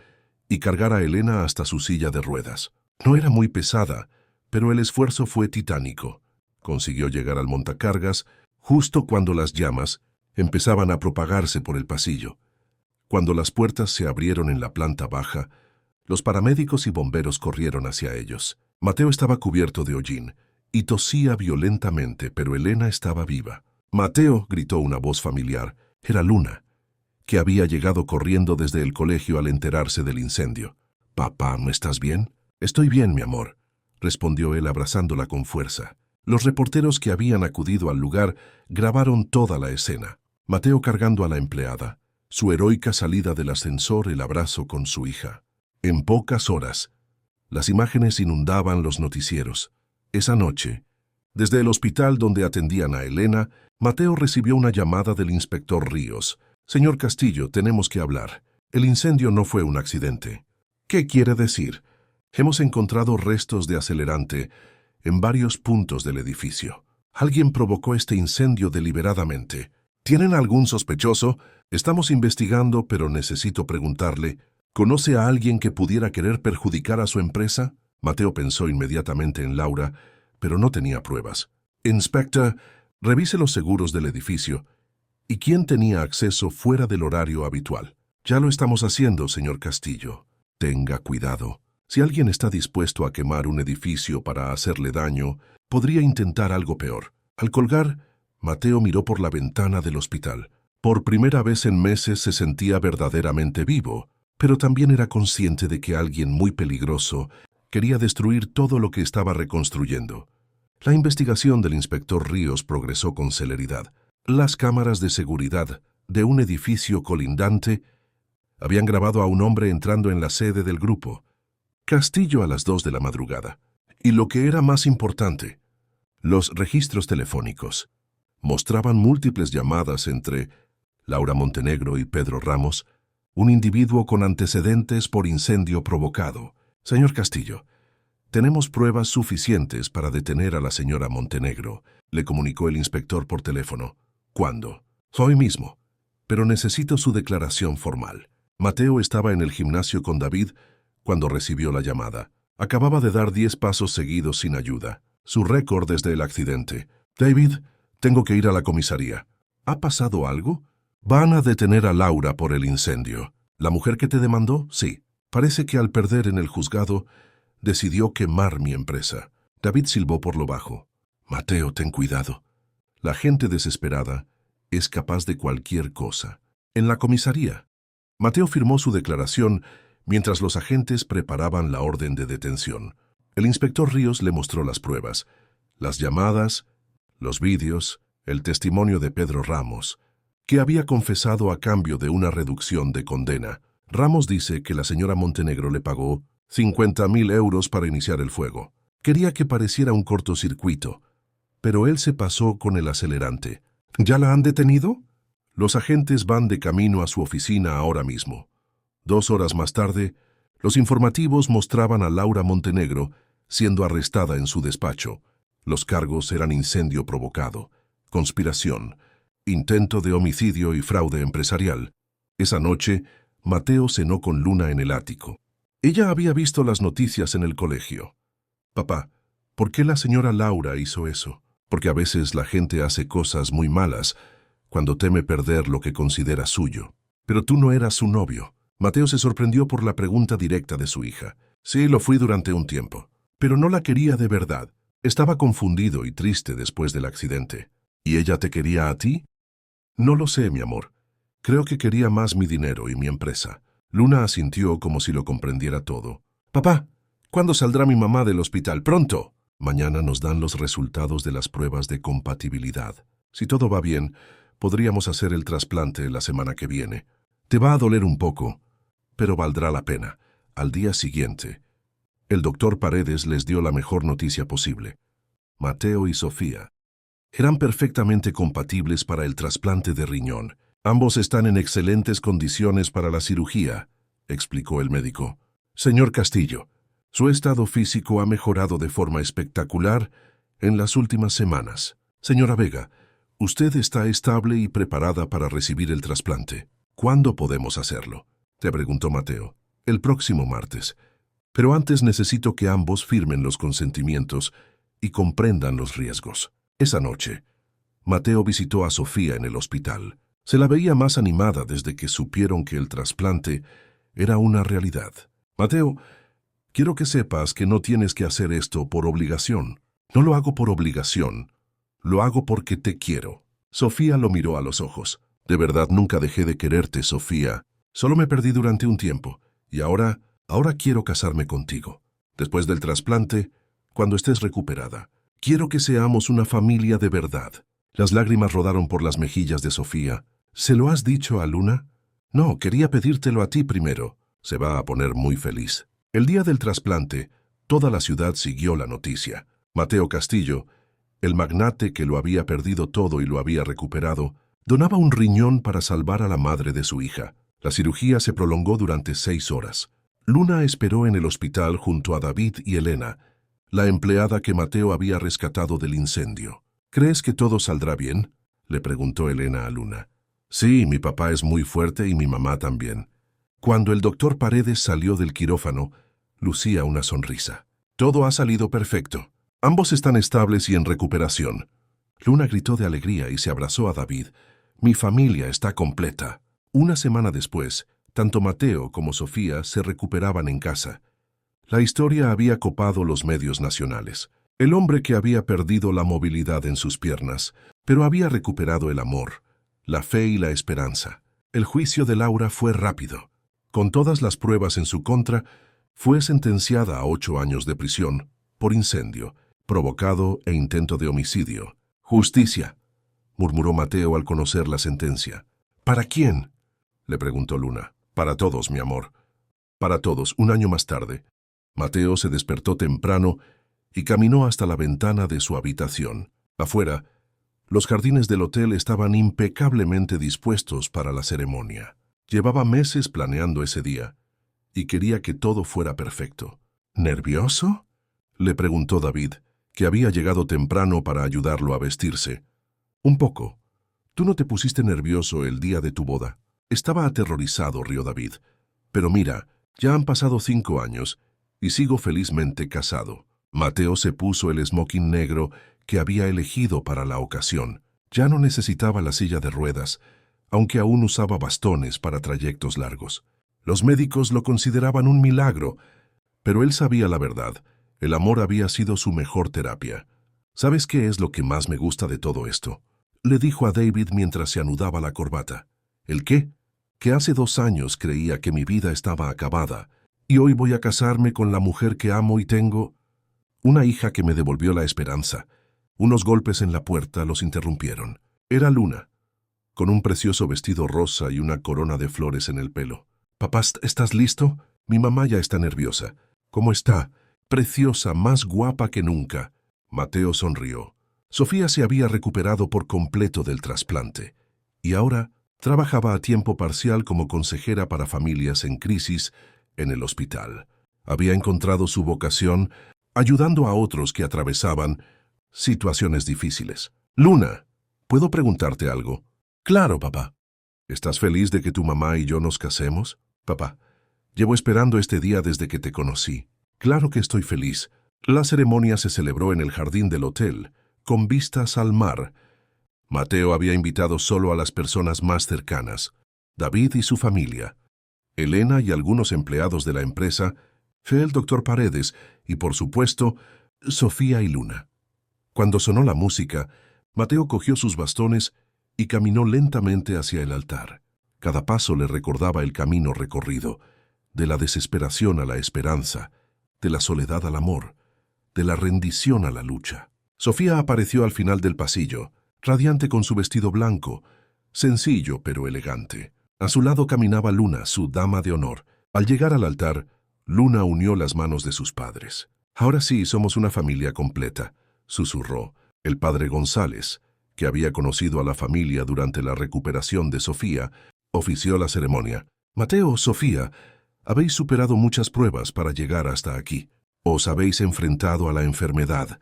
y cargar a Elena hasta su silla de ruedas. No era muy pesada, pero el esfuerzo fue titánico. Consiguió llegar al montacargas justo cuando las llamas empezaban a propagarse por el pasillo. Cuando las puertas se abrieron en la planta baja, los paramédicos y bomberos corrieron hacia ellos. Mateo estaba cubierto de hollín y tosía violentamente, pero Elena estaba viva. «Mateo», gritó una voz familiar. Era Luna, que había llegado corriendo desde el colegio al enterarse del incendio. «Papá, ¿no estás bien?» «Estoy bien, mi amor», respondió él abrazándola con fuerza. Los reporteros que habían acudido al lugar grabaron toda la escena. Mateo cargando a la empleada, su heroica salida del ascensor, el abrazo con su hija. En pocas horas, las imágenes inundaban los noticieros. Esa noche, desde el hospital donde atendían a Elena, Mateo recibió una llamada del inspector Ríos. «Señor Castillo, tenemos que hablar. El incendio no fue un accidente». «¿Qué quiere decir?» «Hemos encontrado restos de acelerante en varios puntos del edificio. Alguien provocó este incendio deliberadamente. ¿Tienen algún sospechoso? Estamos investigando, pero necesito preguntarle, ¿conoce a alguien que pudiera querer perjudicar a su empresa?» Mateo pensó inmediatamente en Laura, pero no tenía pruebas. «Inspector, revise los seguros del edificio. ¿Y quién tenía acceso fuera del horario habitual?» «Ya lo estamos haciendo, señor Castillo. Tenga cuidado. Si alguien está dispuesto a quemar un edificio para hacerle daño, podría intentar algo peor». Al colgar, Mateo miró por la ventana del hospital. Por primera vez en meses se sentía verdaderamente vivo, pero también era consciente de que alguien muy peligroso quería destruir todo lo que estaba reconstruyendo. La investigación del inspector Ríos progresó con celeridad. Las cámaras de seguridad de un edificio colindante habían grabado a un hombre entrando en la sede del grupo, Castillo, a las 2 de la madrugada. Y lo que era más importante, los registros telefónicos mostraban múltiples llamadas entre Laura Montenegro y Pedro Ramos, un individuo con antecedentes por incendio provocado. «Señor Castillo, tenemos pruebas suficientes para detener a la señora Montenegro», le comunicó el inspector por teléfono. «¿Cuándo?» «Hoy mismo, pero necesito su declaración formal». Mateo estaba en el gimnasio con David cuando recibió la llamada. Acababa de dar 10 pasos seguidos sin ayuda. Su récord desde el accidente. «David, tengo que ir a la comisaría». «¿Ha pasado algo?» «Van a detener a Laura por el incendio». «¿La mujer que te demandó?» «Sí. Parece que al perder en el juzgado, decidió quemar mi empresa». David silbó por lo bajo. «Mateo, ten cuidado». La gente desesperada es capaz de cualquier cosa. En la comisaría, Mateo firmó su declaración mientras los agentes preparaban la orden de detención. El inspector Ríos le mostró las pruebas, las llamadas, los vídeos, el testimonio de Pedro Ramos, que había confesado a cambio de una reducción de condena. Ramos dice que la señora Montenegro le pagó 50.000 euros para iniciar el fuego. Quería que pareciera un cortocircuito, pero él se pasó con el acelerante. ¿Ya la han detenido? Los agentes van de camino a su oficina ahora mismo. 2 horas más tarde, los informativos mostraban a Laura Montenegro siendo arrestada en su despacho. Los cargos eran incendio provocado, conspiración, intento de homicidio y fraude empresarial. Esa noche, Mateo cenó con Luna en el ático. Ella había visto las noticias en el colegio. Papá, ¿por qué la señora Laura hizo eso? Porque a veces la gente hace cosas muy malas cuando teme perder lo que considera suyo. Pero tú no eras su novio. Mateo se sorprendió por la pregunta directa de su hija. Sí, lo fui durante un tiempo, pero no la quería de verdad. Estaba confundido y triste después del accidente. ¿Y ella te quería a ti? No lo sé, mi amor. Creo que quería más mi dinero y mi empresa. Luna asintió como si lo comprendiera todo. Papá, ¿cuándo saldrá mi mamá del hospital? ¡Pronto! Mañana nos dan los resultados de las pruebas de compatibilidad. Si todo va bien, podríamos hacer el trasplante la semana que viene. Te va a doler un poco, pero valdrá la pena. Al día siguiente, el doctor Paredes les dio la mejor noticia posible. Mateo y Sofía eran perfectamente compatibles para el trasplante de riñón. Ambos están en excelentes condiciones para la cirugía, explicó el médico. Señor Castillo, su estado físico ha mejorado de forma espectacular en las últimas semanas. Señora Vega, usted está estable y preparada para recibir el trasplante. ¿Cuándo podemos hacerlo?, te preguntó Mateo. El próximo martes. Pero antes necesito que ambos firmen los consentimientos y comprendan los riesgos. Esa noche, Mateo visitó a Sofía en el hospital. Se la veía más animada desde que supieron que el trasplante era una realidad. Mateo, quiero que sepas que no tienes que hacer esto por obligación. No lo hago por obligación. Lo hago porque te quiero. Sofía lo miró a los ojos. De verdad nunca dejé de quererte, Sofía. Solo me perdí durante un tiempo. Y ahora quiero casarme contigo. Después del trasplante, cuando estés recuperada. Quiero que seamos una familia de verdad. Las lágrimas rodaron por las mejillas de Sofía. ¿Se lo has dicho a Luna? No, quería pedírtelo a ti primero. Se va a poner muy feliz. El día del trasplante, toda la ciudad siguió la noticia. Mateo Castillo, el magnate que lo había perdido todo y lo había recuperado, donaba un riñón para salvar a la madre de su hija. La cirugía se prolongó durante 6 horas. Luna esperó en el hospital junto a David y Elena, la empleada que Mateo había rescatado del incendio. ¿Crees que todo saldrá bien?, le preguntó Elena a Luna. Sí, mi papá es muy fuerte y mi mamá también. Cuando el doctor Paredes salió del quirófano, lucía una sonrisa. Todo ha salido perfecto. Ambos están estables y en recuperación. Luna gritó de alegría y se abrazó a David. Mi familia está completa. Una semana después, tanto Mateo como Sofía se recuperaban en casa. La historia había copado los medios nacionales. El hombre que había perdido la movilidad en sus piernas, pero había recuperado el amor, la fe y la esperanza. El juicio de Laura fue rápido. Con todas las pruebas en su contra, fue sentenciada a 8 años de prisión por incendio, provocado e intento de homicidio. Justicia, murmuró Mateo al conocer la sentencia. ¿Para quién?, le preguntó Luna. Para todos, mi amor. Para todos. 1 año más tarde, Mateo se despertó temprano y caminó hasta la ventana de su habitación. Afuera, los jardines del hotel estaban impecablemente dispuestos para la ceremonia. Llevaba meses planeando ese día y quería que todo fuera perfecto. ¿Nervioso?, le preguntó David, que había llegado temprano para ayudarlo a vestirse. Un poco. ¿Tú no te pusiste nervioso el día de tu boda? Estaba aterrorizado, rió David. Pero mira, ya han pasado 5 años y sigo felizmente casado. Mateo se puso el smoking negro que había elegido para la ocasión. Ya no necesitaba la silla de ruedas, aunque aún usaba bastones para trayectos largos. Los médicos lo consideraban un milagro, pero él sabía la verdad. El amor había sido su mejor terapia. ¿Sabes qué es lo que más me gusta de todo esto? le dijo a David mientras se anudaba la corbata. ¿El qué? Que hace 2 años creía que mi vida estaba acabada, y hoy voy a casarme con la mujer que amo y tengo una hija que me devolvió la esperanza. Unos golpes en la puerta los interrumpieron. Era Luna, con un precioso vestido rosa y una corona de flores en el pelo. «Papá, ¿estás listo? Mi mamá ya está nerviosa». «¿Cómo está?» «Preciosa, más guapa que nunca». Mateo sonrió. Sofía se había recuperado por completo del trasplante, y ahora trabajaba a tiempo parcial como consejera para familias en crisis en el hospital. Había encontrado su vocación ayudando a otros que atravesaban situaciones difíciles. «Luna, ¿puedo preguntarte algo?» «Claro, papá». «¿Estás feliz de que tu mamá y yo nos casemos?» «Papá, llevo esperando este día desde que te conocí». «Claro que estoy feliz». La ceremonia se celebró en el jardín del hotel, con vistas al mar. Mateo había invitado solo a las personas más cercanas, David y su familia, Elena y algunos empleados de la empresa, fue el doctor Paredes y, por supuesto, Sofía y Luna. Cuando sonó la música, Mateo cogió sus bastones y caminó lentamente hacia el altar. Cada paso le recordaba el camino recorrido, de la desesperación a la esperanza, de la soledad al amor, de la rendición a la lucha. Sofía apareció al final del pasillo, radiante con su vestido blanco, sencillo pero elegante. A su lado caminaba Luna, su dama de honor. Al llegar al altar, Luna unió las manos de sus padres. «Ahora sí, somos una familia completa», susurró. El padre González, que había conocido a la familia durante la recuperación de Sofía, ofició la ceremonia. «Mateo, Sofía, habéis superado muchas pruebas para llegar hasta aquí. Os habéis enfrentado a la enfermedad,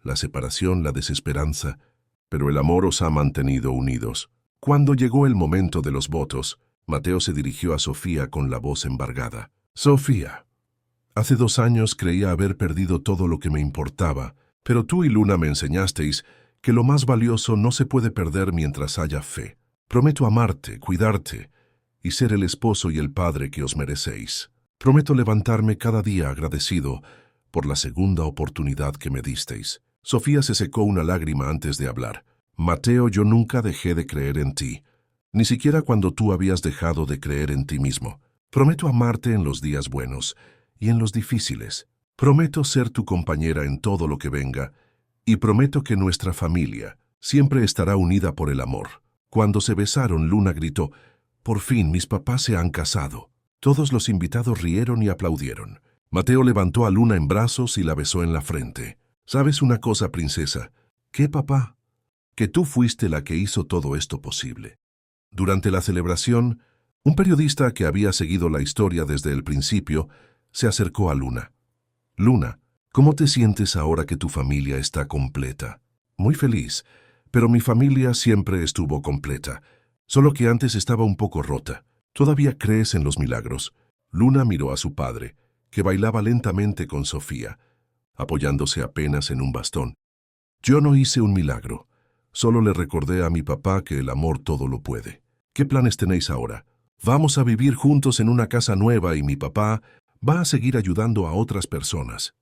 la separación, la desesperanza, pero el amor os ha mantenido unidos». Cuando llegó el momento de los votos, Mateo se dirigió a Sofía con la voz embargada. «Sofía, hace 2 años creía haber perdido todo lo que me importaba, pero tú y Luna me enseñasteis que lo más valioso no se puede perder mientras haya fe. Prometo amarte, cuidarte y ser el esposo y el padre que os merecéis. Prometo levantarme cada día agradecido por la segunda oportunidad que me disteis». Sofía se secó una lágrima antes de hablar. «Mateo, yo nunca dejé de creer en ti, ni siquiera cuando tú habías dejado de creer en ti mismo. Prometo amarte en los días buenos y en los difíciles. Prometo ser tu compañera en todo lo que venga, y prometo que nuestra familia siempre estará unida por el amor». Cuando se besaron, Luna gritó: «Por fin mis papás se han casado». Todos los invitados rieron y aplaudieron. Mateo levantó a Luna en brazos y la besó en la frente. «¿Sabes una cosa, princesa?» «¿Qué, papá?» «Que tú fuiste la que hizo todo esto posible». Durante la celebración, un periodista que había seguido la historia desde el principio se acercó a Luna. «Luna, ¿cómo te sientes ahora que tu familia está completa?» «Muy feliz, pero mi familia siempre estuvo completa, solo que antes estaba un poco rota. ¿Todavía crees en los milagros?» Luna miró a su padre, que bailaba lentamente con Sofía, apoyándose apenas en un bastón. «Yo no hice un milagro. Solo le recordé a mi papá que el amor todo lo puede. ¿Qué planes tenéis ahora?» «Vamos a vivir juntos en una casa nueva y mi papá va a seguir ayudando a otras personas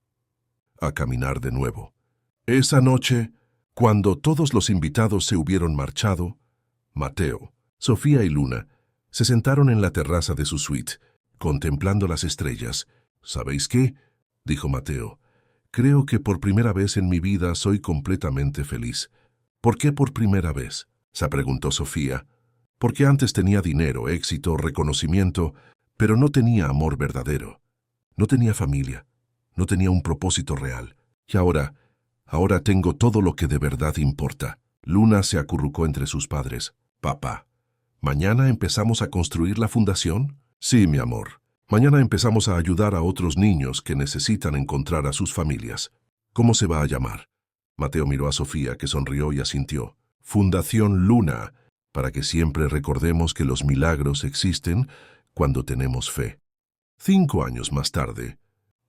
a caminar de nuevo». Esa noche, cuando todos los invitados se hubieron marchado, Mateo, Sofía y Luna se sentaron en la terraza de su suite, contemplando las estrellas. «¿Sabéis qué?», dijo Mateo. «Creo que por primera vez en mi vida soy completamente feliz». «¿Por qué por primera vez?», se preguntó Sofía. «Porque antes tenía dinero, éxito, reconocimiento, pero no tenía amor verdadero. No tenía familia, no tenía un propósito real. Y ahora tengo todo lo que de verdad importa». Luna se acurrucó entre sus padres. «Papá, ¿mañana empezamos a construir la fundación?» «Sí, mi amor. Mañana empezamos a ayudar a otros niños que necesitan encontrar a sus familias». «¿Cómo se va a llamar?» Mateo miró a Sofía, que sonrió y asintió. «Fundación Luna, para que siempre recordemos que los milagros existen cuando tenemos fe». 5 años más tarde,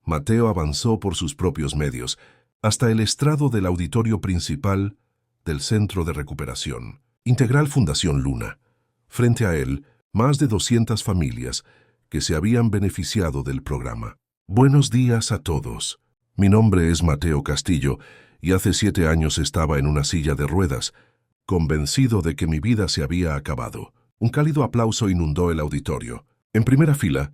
Mateo avanzó por sus propios medios hasta el estrado del auditorio principal del Centro de Recuperación Integral Fundación Luna. Frente a él, más de 200 familias que se habían beneficiado del programa. «Buenos días a todos. Mi nombre es Mateo Castillo y hace 7 años estaba en una silla de ruedas, convencido de que mi vida se había acabado. Un cálido aplauso inundó el auditorio. En primera fila,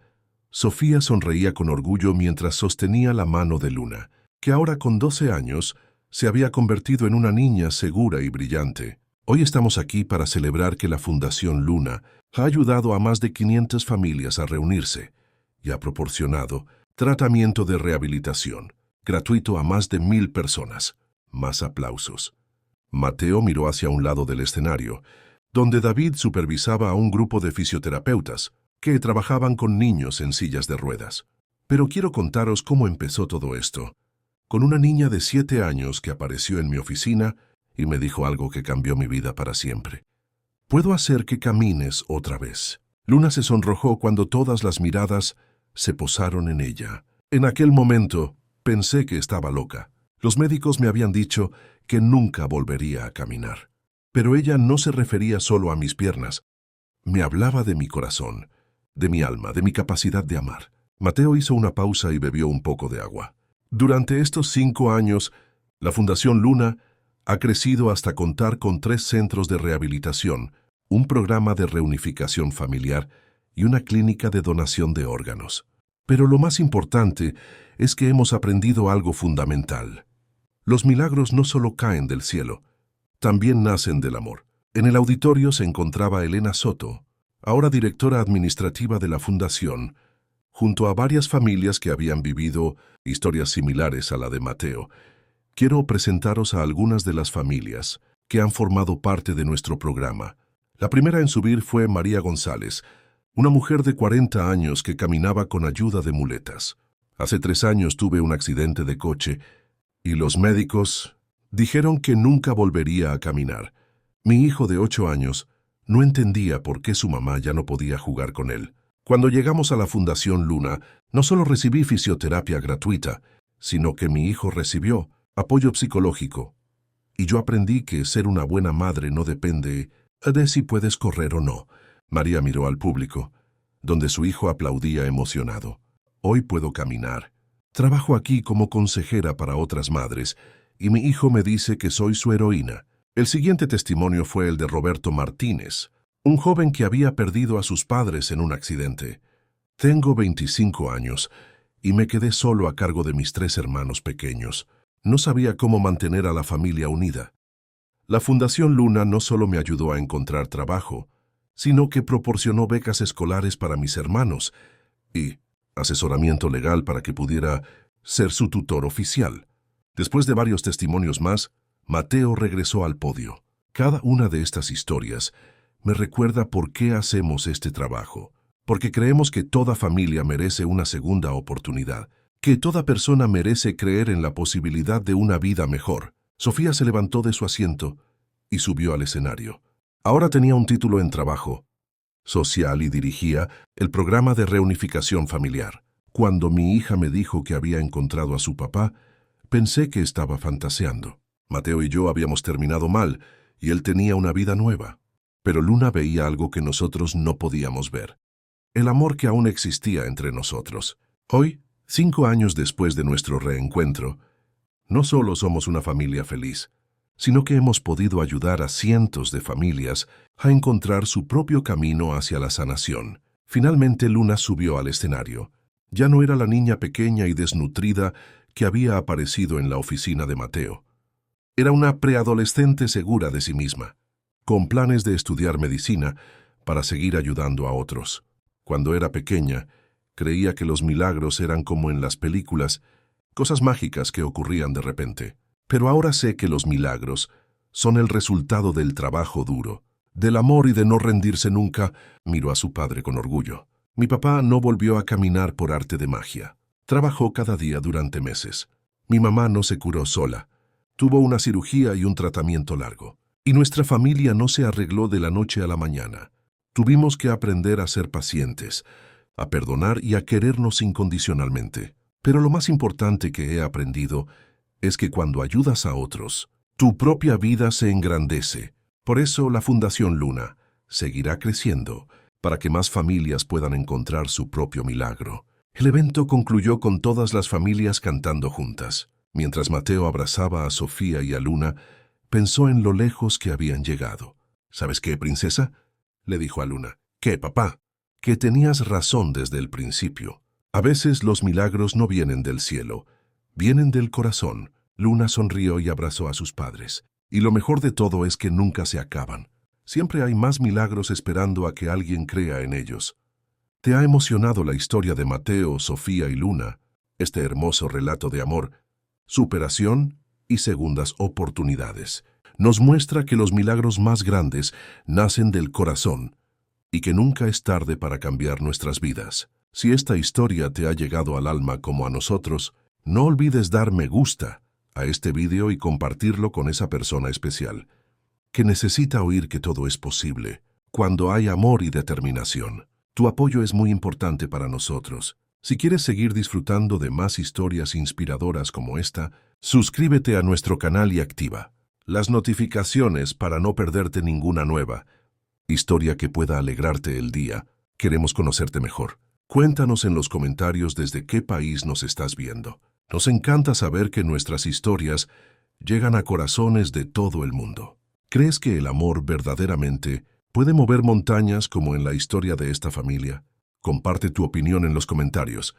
Sofía sonreía con orgullo mientras sostenía la mano de Luna, que ahora con 12 años se había convertido en una niña segura y brillante. Hoy estamos aquí para celebrar que la Fundación Luna ha ayudado a más de 500 familias a reunirse y ha proporcionado tratamiento de rehabilitación gratuito a más de 1000 personas. Más aplausos. Mateo miró hacia un lado del escenario, donde David supervisaba a un grupo de fisioterapeutas que trabajaban con niños en sillas de ruedas. Pero quiero contaros cómo empezó todo esto, con una niña de 7 años que apareció en mi oficina y me dijo algo que cambió mi vida para siempre. «Puedo hacer que camines otra vez». Luna se sonrojó cuando todas las miradas se posaron en ella. En aquel momento pensé que estaba loca. Los médicos me habían dicho que nunca volvería a caminar. Pero ella no se refería solo a mis piernas. Me hablaba de mi corazón, de mi alma, de mi capacidad de amar. Mateo hizo una pausa y bebió un poco de agua. Durante estos 5 años, la Fundación Luna ha crecido hasta contar con 3 centros de rehabilitación, un programa de reunificación familiar y una clínica de donación de órganos. Pero lo más importante es que hemos aprendido algo fundamental. Los milagros no solo caen del cielo, también nacen del amor. En el auditorio se encontraba Elena Soto, ahora directora administrativa de la Fundación, junto a varias familias que habían vivido historias similares a la de Mateo. Quiero presentaros a algunas de las familias que han formado parte de nuestro programa. La primera en subir fue María González, una mujer de 40 años que caminaba con ayuda de muletas. Hace 3 años tuve un accidente de coche y los médicos dijeron que nunca volvería a caminar. Mi hijo de 8 años no entendía por qué su mamá ya no podía jugar con él. Cuando llegamos a la Fundación Luna, no solo recibí fisioterapia gratuita, sino que mi hijo recibió apoyo psicológico. Y yo aprendí que ser una buena madre no depende de si puedes correr o no. María miró al público, donde su hijo aplaudía emocionado. Hoy puedo caminar. Trabajo aquí como consejera para otras madres, y mi hijo me dice que soy su heroína. El siguiente testimonio fue el de Roberto Martínez, un joven que había perdido a sus padres en un accidente. Tengo 25 años y me quedé solo a cargo de mis 3 hermanos pequeños. No sabía cómo mantener a la familia unida. La Fundación Luna no solo me ayudó a encontrar trabajo, sino que proporcionó becas escolares para mis hermanos y asesoramiento legal para que pudiera ser su tutor oficial. Después de varios testimonios más, Mateo regresó al podio. Cada una de estas historias me recuerda por qué hacemos este trabajo. Porque creemos que toda familia merece una segunda oportunidad, que toda persona merece creer en la posibilidad de una vida mejor. Sofía se levantó de su asiento y subió al escenario. Ahora tenía un título en trabajo social y dirigía el programa de reunificación familiar. Cuando mi hija me dijo que había encontrado a su papá, pensé que estaba fantaseando. Mateo y yo habíamos terminado mal y él tenía una vida nueva. Pero Luna veía algo que nosotros no podíamos ver. El amor que aún existía entre nosotros. Hoy, 5 años después de nuestro reencuentro, no solo somos una familia feliz, sino que hemos podido ayudar a cientos de familias a encontrar su propio camino hacia la sanación. Finalmente Luna subió al escenario. Ya no era la niña pequeña y desnutrida que había aparecido en la oficina de Mateo. Era una preadolescente segura de sí misma, con planes de estudiar medicina para seguir ayudando a otros. Cuando era pequeña, creía que los milagros eran como en las películas, cosas mágicas que ocurrían de repente. Pero ahora sé que los milagros son el resultado del trabajo duro, del amor y de no rendirse nunca. Miró a su padre con orgullo. Mi papá no volvió a caminar por arte de magia. Trabajó cada día durante meses. Mi mamá no se curó sola. Tuvo una cirugía y un tratamiento largo. Y nuestra familia no se arregló de la noche a la mañana. Tuvimos que aprender a ser pacientes, a perdonar y a querernos incondicionalmente. Pero lo más importante que he aprendido es que cuando ayudas a otros, tu propia vida se engrandece. Por eso la Fundación Luna seguirá creciendo para que más familias puedan encontrar su propio milagro. El evento concluyó con todas las familias cantando juntas. Mientras Mateo abrazaba a Sofía y a Luna, Pensó en lo lejos que habían llegado. ¿Sabes qué, princesa?, le dijo a Luna. ¿Qué, papá? Que tenías razón desde el principio. A veces los milagros no vienen del cielo, vienen del corazón. Luna sonrió y abrazó a sus padres. Y lo mejor de todo es que nunca se acaban. Siempre hay más milagros esperando a que alguien crea en ellos. ¿Te ha emocionado la historia de Mateo, Sofía y Luna? Este hermoso relato de amor, superación y segundas oportunidades. Nos muestra que los milagros más grandes nacen del corazón y que nunca es tarde para cambiar nuestras vidas. Si esta historia te ha llegado al alma como a nosotros, no olvides dar me gusta a este video y compartirlo con esa persona especial que necesita oír que todo es posible cuando hay amor y determinación. Tu apoyo es muy importante para nosotros. Si quieres seguir disfrutando de más historias inspiradoras como esta, suscríbete a nuestro canal y activa las notificaciones para no perderte ninguna nueva historia que pueda alegrarte el día. Queremos conocerte mejor. Cuéntanos en los comentarios desde qué país nos estás viendo. Nos encanta saber que nuestras historias llegan a corazones de todo el mundo. ¿Crees que el amor verdaderamente puede mover montañas como en la historia de esta familia? Comparte tu opinión en los comentarios.